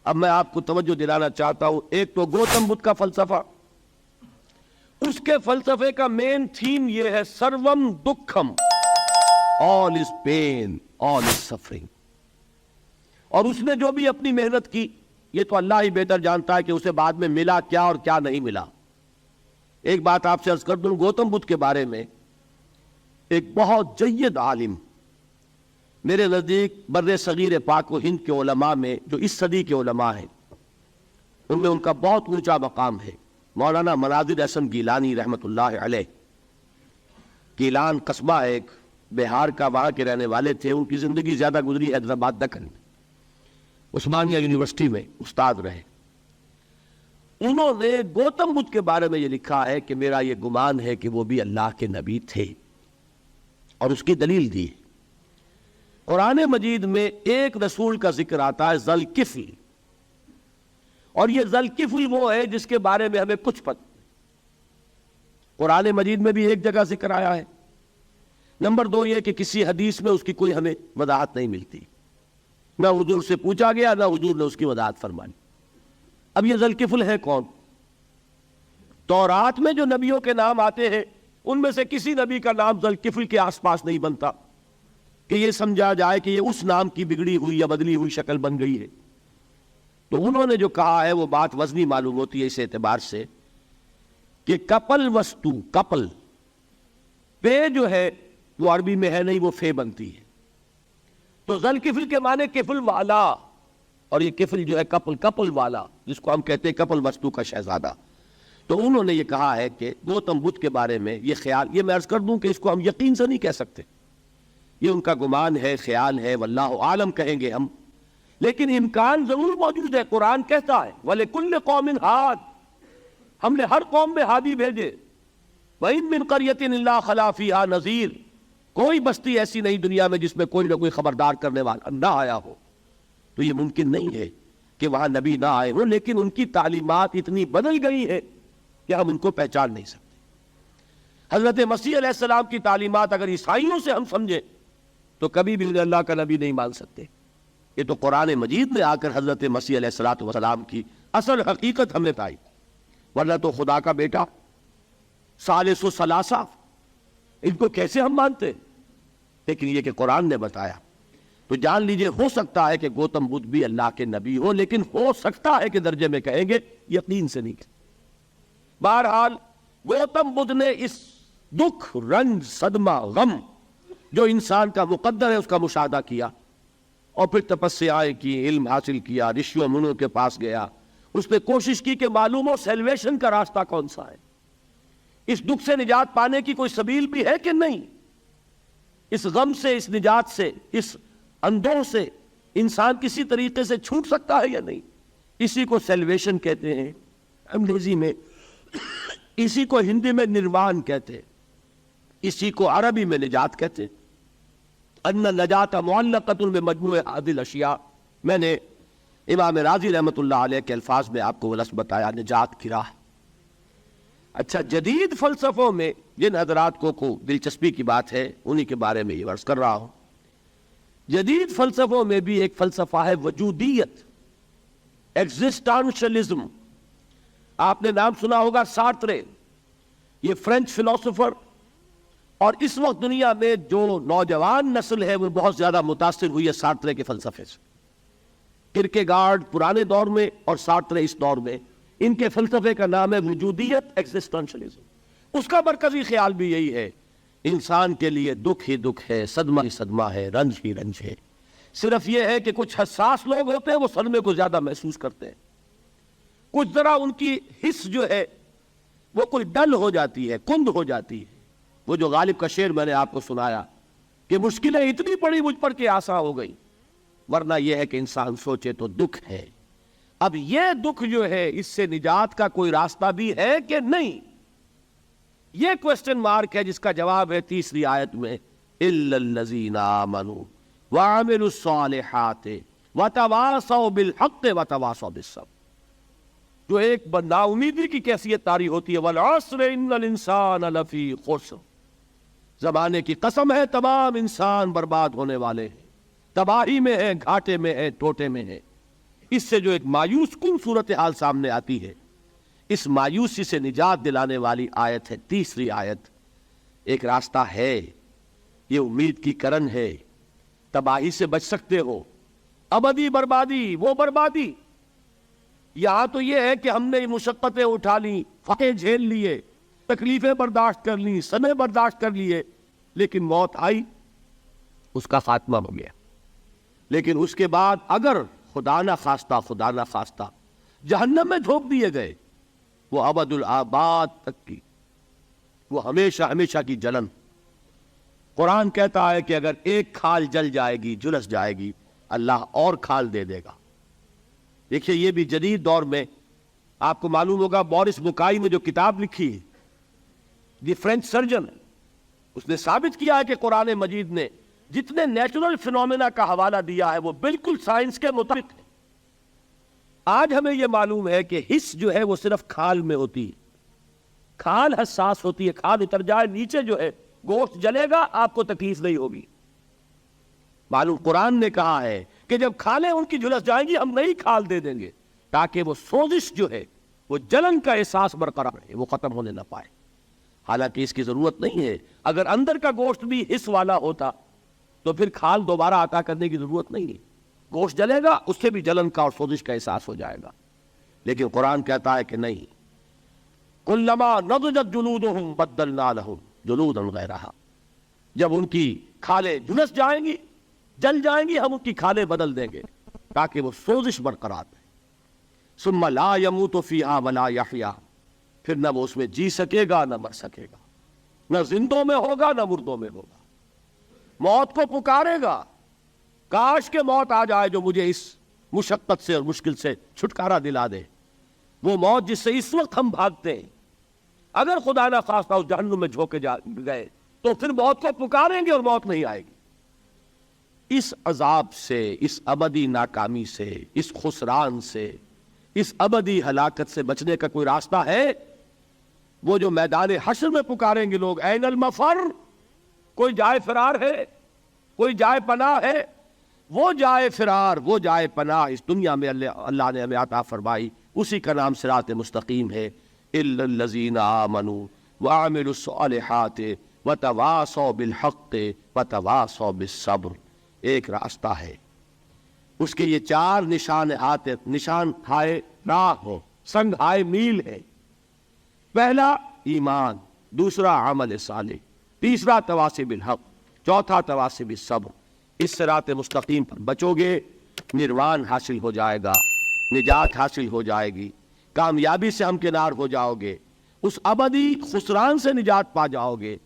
اب میں آپ کو توجہ دلانا چاہتا ہوں، ایک تو گوتم بدھ کا فلسفہ، اس کے فلسفے کا مین تھیم یہ ہے سروم دکھم، آل از پین، آل از سفرنگ. اور اس نے جو بھی اپنی محنت کی، یہ تو اللہ ہی بہتر جانتا ہے کہ اسے بعد میں ملا کیا اور کیا نہیں ملا. ایک بات آپ سے عرض کر دوں، گوتم بدھ کے بارے میں ایک بہت جید عالم میرے نزدیک بر صغیر پاک و ہند کے علماء میں، جو اس صدی کے علماء ہیں، ان میں ان کا بہت اونچا مقام ہے، مولانا مناظر احسن گیلانی رحمۃ اللہ علیہ. گیلان قصبہ ایک بہار کا، وہاں کے رہنے والے تھے. ان کی زندگی زیادہ گزری حیدرآباد دکن میں، عثمانیہ یونیورسٹی میں استاد رہے. انہوں نے گوتم بدھ کے بارے میں یہ لکھا ہے کہ میرا یہ گمان ہے کہ وہ بھی اللہ کے نبی تھے، اور اس کی دلیل دی. قرآن مجید میں ایک رسول کا ذکر آتا ہے، ذل کفل، اور یہ ذل کفل وہ ہے جس کے بارے میں ہمیں کچھ پتہ. قرآن مجید میں بھی ایک جگہ ذکر آیا ہے. نمبر 2 یہ کہ کسی حدیث میں اس کی کوئی ہمیں وضاحت نہیں ملتی، نہ حضور سے پوچھا گیا نہ حضور نے اس کی وضاحت فرمائی. اب یہ ذل کفل ہے کون؟ تورات میں جو نبیوں کے نام آتے ہیں ان میں سے کسی نبی کا نام ذل کفل کے آس پاس نہیں بنتا کہ یہ سمجھا جائے کہ یہ اس نام کی بگڑی ہوئی یا بدلی ہوئی شکل بن گئی ہے. تو انہوں نے جو کہا ہے وہ بات وزنی معلوم ہوتی ہے اس اعتبار سے کہ کپل وستو، کپل پے جو ہے وہ عربی میں ہے نہیں، وہ فے بنتی ہے. تو ذل کفل کے معنی کفل والا، اور یہ کفل جو ہے کپل والا، جس کو ہم کہتے ہیں کپل وستو کا شہزادہ. تو انہوں نے یہ کہا ہے کہ گوتم بدھ کے بارے میں یہ خیال، یہ میں عرض کر دوں کہ اس کو ہم یقین سے نہیں کہہ سکتے، یہ ان کا گمان ہے، خیال ہے، واللہ عالم کہیں گے ہم، لیکن امکان ضرور موجود ہے. قرآن کہتا ہے وَلِكُلِّ قَوْمٍ ہاد، ہم نے ہر قوم میں ہادی بھیجے. وَإِن مِّن قَرْيَةٍ إِلَّا خَلَا فِيهَا نَذِيرٌ، کوئی بستی ایسی نہیں دنیا میں جس میں کوئی نہ کوئی خبردار کرنے والا نہ آیا ہو. تو یہ ممکن نہیں ہے کہ وہاں نبی نہ آئے ہوں، لیکن ان کی تعلیمات اتنی بدل گئی ہے کہ ہم ان کو پہچان نہیں سکتے. حضرت مسیح علیہ السلام کی تعلیمات اگر عیسائیوں سے ہم سمجھیں تو کبھی بھی انہیں اللہ کا نبی نہیں مان سکتے. یہ تو قرآن مجید میں آ کر حضرت مسیح علیہ السلام کی اصل حقیقت ہم نے پائی، ورنہ تو خدا کا بیٹا ثالث و ثلاثہ، ان کو کیسے ہم مانتے؟ لیکن یہ کہ قرآن نے بتایا. تو جان لیجئے ہو سکتا ہے کہ گوتم بدھ بھی اللہ کے نبی ہو، لیکن ہو سکتا ہے کہ درجے میں کہیں گے، یقین سے نہیں کہیں. بہرحال گوتم بدھ نے اس دکھ، رنج، صدمہ، غم جو انسان کا مقدر ہے اس کا مشاہدہ کیا، اور پھر تپسیائیں کی، علم حاصل کیا، رشیوں منوں کے پاس گیا. اس نے کوشش کی کہ معلوم ہو سیلویشن کا راستہ کون سا ہے، اس دکھ سے نجات پانے کی کوئی سبیل بھی ہے کہ نہیں، اس غم سے، اس نجات سے، اس اندھوں سے انسان کسی طریقے سے چھوٹ سکتا ہے یا نہیں. اسی کو سیلویشن کہتے ہیں انگریزی میں، اسی کو ہندی میں نروان کہتے ہیں، اسی کو عربی میں نجات کہتے ہیں. ان نجات معلقۃ بمجموع هذه الاشیاء، میں نے امام رازی رحمۃ اللہ علیہ کے الفاظ میں آپ کو لفظ بتایا، نجات کی راہ. اچھا، جدید فلسفوں میں جن حضرات کو دلچسپی کی بات ہے انہی کے بارے میں یہ عرض کر رہا ہوں. جدید فلسفوں میں بھی ایک فلسفہ ہے وجودیت، ایگزسٹانشلزم. آپ نے نام سنا ہوگا سارترے، یہ فرینچ فلسفر، اور اس وقت دنیا میں جو نوجوان نسل ہے وہ بہت زیادہ متاثر ہوئی ہے سارترے کے فلسفے سے. کرکیگارڈ پرانے دور میں اور سارترے اس دور میں، ان کے فلسفے کا نام ہے وجودیت، ایگزسٹانشلزم. اس کا مرکزی خیال بھی یہی ہے، انسان کے لیے دکھ ہی دکھ ہے، صدمہ ہی صدمہ ہے، رنج ہی رنج ہے. صرف یہ ہے کہ کچھ حساس لوگ ہوتے ہیں وہ صدمے کو زیادہ محسوس کرتے ہیں، کچھ ذرا ان کی حس جو ہے وہ کوئی ڈل ہو جاتی ہے، کند ہو جاتی ہے. وہ جو غالب کا شعر میں نے آپ کو سنایا کہ مشکلیں اتنی پڑی مجھ پر کہ آسان ہو گئی، ورنہ یہ ہے کہ انسان سوچے تو دکھ ہے. اب یہ دکھ جو ہے اس سے نجات کا کوئی راستہ بھی ہے کہ نہیں، یہ کوسچن مارک ہے، جس کا جواب ہے تیسری آیت میں اِلَّا الَّذِينَ آمَنُوا وَعَمِلُوا الصَّالِحَاتِ وَتَوَاصَوْا بِالْحَقِّ وَتَوَاصَوْا بِالصَّبْرِ. جو ایک نا امیدی کی کیفیت طاری ہوتی ہے، وَالْعَصْرِ إِنَّ الْإِنسَانَ لَفِي خُسْرٍ، زمانے کی قسم ہے تمام انسان برباد ہونے والے ہیں، تباہی میں ہیں، گھاٹے میں ہیں، ٹوٹے میں ہیں. اس سے جو ایک مایوس کن صورتحال سامنے آتی ہے، اس مایوسی سے نجات دلانے والی آیت ہے تیسری آیت۔ ایک راستہ ہے، یہ امید کی کرن ہے، تباہی سے بچ سکتے ہو، ابدی بربادی وہ بربادی۔ یہاں تو یہ ہے کہ ہم نے مشقتیں اٹھا لیں، فقے جھیل لیے، تکلیفیں برداشت کر لیں، سمے برداشت کر لیے، لیکن موت آئی، اس کا خاتمہ ہو گیا۔ لیکن اس کے بعد اگر خدا نہ خواستہ جہنم میں جھونک دیے گئے، وہ ابد الآباد تک کی، وہ ہمیشہ کی جلن۔ قرآن کہتا ہے کہ اگر ایک کھال جل جائے گی، جلس جائے گی، اللہ اور کھال دے دے گا۔ دیکھیے یہ بھی جدید دور میں آپ کو معلوم ہوگا، بورس بکائی نے جو کتاب لکھی ہے، دی فرینچ سرجن، اس نے ثابت کیا ہے کہ قرآن مجید نے جتنے نیچرل فینومینا کا حوالہ دیا ہے وہ بالکل سائنس کے مطابق ہے۔ آج ہمیں یہ معلوم ہے کہ حس جو ہے وہ صرف کھال میں ہوتی ہے، کھال حساس ہوتی ہے، کھال اتر جائے نیچے جو ہے گوشت جلے گا، آپ کو تکلیف نہیں ہوگی۔ معلوم قرآن نے کہا ہے کہ جب کھالیں ان کی جھلس جائیں گی، ہم نئی کھال دے دیں گے تاکہ وہ سوزش جو ہے، وہ جلن کا احساس برقرار رہے، وہ ختم ہونے نہ پائے۔ حالانکہ اس کی ضرورت نہیں ہے، اگر اندر کا گوشت بھی حس والا ہوتا تو پھر کھال دوبارہ عطا کرنے کی ضرورت نہیں ہے، گوشت جلے گا، اس سے بھی جلن کا اور سوزش کا احساس ہو جائے گا۔ لیکن قرآن کہتا ہے کہ نہیں، کلما نضجت جلودہم بدلنا لہم جلودا غیرہا، جب ان کی کھالیں جھلس جائیں گی، جل جائیں گی، ہم ان کی کھالیں بدل دیں گے تاکہ وہ سوزش برقرار رہے۔ ثم لا يموت فيها ولا يحيا، پھر نہ وہ اس میں جی سکے گا نہ مر سکے گا، نہ زندوں میں ہوگا نہ مردوں میں ہوگا۔ موت کو پکارے گا، کاش کہ موت آ جائے جو مجھے اس مشقت سے اور مشکل سے چھٹکارا دلا دے۔ وہ موت جس سے اس وقت ہم بھاگتے ہیں، اگر خدا نہ خواستہ اس جہنم میں جھونکے گئے تو پھر موت کو پکاریں گے اور موت نہیں آئے گی۔ اس عذاب سے، اس ابدی ناکامی سے، اس خسران سے، اس ابدی ہلاکت سے بچنے کا کوئی راستہ ہے؟ وہ جو میدان حشر میں پکاریں گے لوگ، این المفر، کوئی جائے فرار ہے، کوئی جائے پناہ ہے؟ وہ جائے فرار، وہ جائے پناہ اس دنیا میں اللہ نے ہمیں عطا فرمائی، اسی کا نام صراط مستقیم ہے۔ الا الذین آمنوا وعملوا الصالحات وتواصوا بالحق وتواصوا بالصبر، ایک راستہ ہے، اس کے یہ چار نشان ہائے راہ ہو، سنگ ہائے میل ہے۔ پہلا ایمان، دوسرا عمل صالح، تیسرا تواصی بالحق، چوتھا تواصی بالصبر۔ اس صراط مستقیم پر بچو گے، نروان حاصل ہو جائے گا، نجات حاصل ہو جائے گی، کامیابی سے ہمکنار ہو جاؤ گے، اس ابدی خسران سے نجات پا جاؤ گے